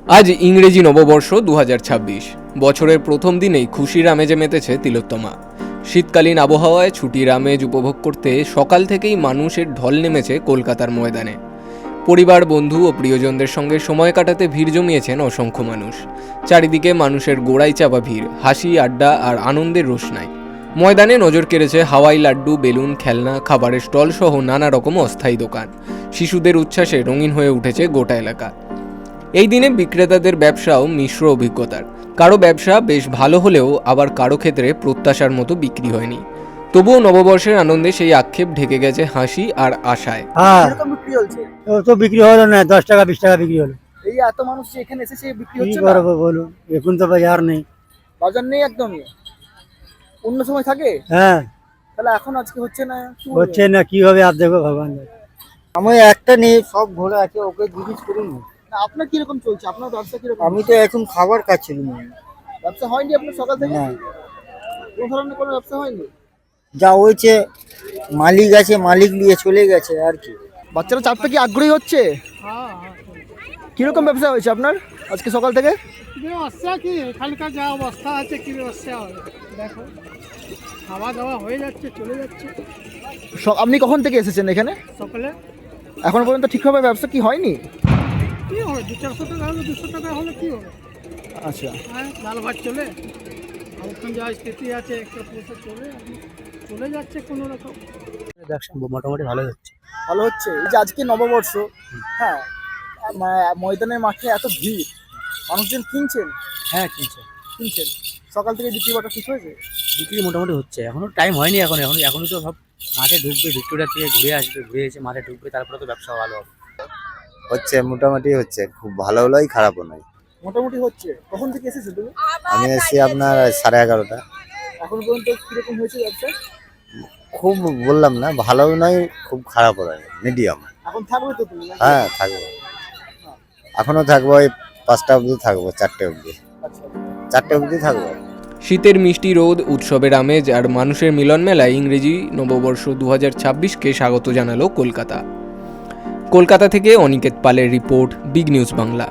আজ ইংরেজি নববর্ষ 2026। বছরের প্রথম দিনেই খুশির আমেজে মেতেছে তিলোত্তমা। শীতকালীন আবহাওয়ায় ছুটির আমেজ উপভোগ করতে সকাল থেকেই মানুষের ঢল নেমেছে কলকাতার ময়দানে। পরিবার, বন্ধু ও প্রিয়জনদের সঙ্গে সময় কাটাতে ভিড় জমিয়েছেন অসংখ্য মানুষ। চারিদিকে মানুষের গোড়ায় চাপা ভিড়, হাসি, আড্ডা আর আনন্দের রোশনাই। ময়দানে নজর কেড়েছে হাওয়াই লাড্ডু, বেলুন, খেলনা, খাবারের স্টল সহ নানা রকম অস্থায়ী দোকান। শিশুদের উচ্ছ্বাসে রঙিন হয়ে উঠেছে গোটা এলাকা। এই দিনে বিক্রেতাদের ব্যবসাও মিশ্র অভিজ্ঞতার। কারো ব্যবসা বেশ ভালো হলেও আবার কারো ক্ষেত্রে প্রত্যাশার মতো বিক্রি হয়নি। তবুও নববর্ষের আনন্দে সেই আক্ষেপ ঢেকে গেছে হাসি আর আশায়। হ্যাঁ, কিরকম বিক্রি হচ্ছে? তো বিক্রি হলো না, 10 টাকা 20 টাকা বিক্রি হলো। এই এত মানুষ যে এখানে এসেছে বিক্রি কি হচ্ছে না? করবো বলুন, এখন তো বাজার নেই। বাজার নেই একদমই। অন্য সময় থাকে, হ্যাঁ, তাহলে এখন আজকে হচ্ছে না, কি বলবো? হচ্ছে না, কি হবে আর দেখো ভগবান জানে। আমি একটা নেই, সব ঘোরা আছে, ওকে জিজ্ঞেস করুন না। না, আপনার কিরকম চলছে? আপনার ব্যবসা কিরকম? আমি তো এখন খাবার খাচ্ছিলাম। ব্যবসা হয়নি আপনার সকাল থেকে? না, কোন ধরনের কোনো ব্যবসা হয়নি? যা হয়েছে মালিক আছে, মালিক নিয়ে চলে গেছে আর কি। বাচ্চারা চাপতে কি আগ্রহী হচ্ছে? কিরকম ব্যবসা হয়েছে আপনার আজকে সকাল থেকে? ব্যবস্থা কি এখানকার যা অবস্থা আছে, কি ব্যবস্থা হবে দেখো, খাওয়া দাওয়া হয়ে যাচ্ছে, চলে যাচ্ছে। আপনি কখন থেকে এসেছেন এখানে? সকালে এখন পর্যন্ত ঠিকভাবে ব্যবসা কি হয়নি? কি হবে, 200-400 টাকা হলে, 200 টাকা হলে কি হবে? আচ্ছা, হ্যাঁ, ডাল ভাত চলে, আর ওখানে যা স্থিতি আছে একটা পয়সা চলে যাচ্ছে কোনো রকম। ব্যবসা মোটামুটি ভালো হচ্ছে। ভালো হচ্ছে। এই যে আজকে নববর্ষ, হ্যাঁ, ময়দানের মাঠে এত ভিড়, মানুষজন কিনছেন? হ্যাঁ, কিনছে, কিনছেন। সকাল থেকে বিক্রি বাটা ঠিক হয়েছে? বিক্রি মোটামুটি হচ্ছে। এখনো টাইম হয়নি, এখনই তো সব মাঠে ঢুকবে, ভিক্টোরিয়া থেকে ঘুরে আসবে, ঘুরে এসে মাঠে ঢুকবে, তারপরে তো ব্যবসা ভালো হবে। হচ্ছে, মোটামুটি হচ্ছে, খুব ভালো নয় খারাপও নয়। মোটামুটি হচ্ছে। কখন থেকে এসেছো তুমি? আমি এসেছি আপনার 11:30। এখন পর্যন্ত কিরকম হয়েছে ব্যবসা? খুব বললাম না, ভালো নয় খুব খারাপও নয়, মিডিয়াম। এখন থাকবে তো তুমি নাকি? হ্যাঁ, থাকবো, এখনো থাকবো, ওই 5টা অবধি থাকবো, 4টে অবধি, আচ্ছা। 4টে অবধি থাকবো। শীতের মিষ্টি রোদ, উৎসবের আমেজ আর মানুষের মিলন মেলায় ইংরেজি নববর্ষ 2026কে স্বাগত জানালো কলকাতা। কলকাতা থেকে অনিকেত পালের রিপোর্ট, বিগ নিউজ বাংলা।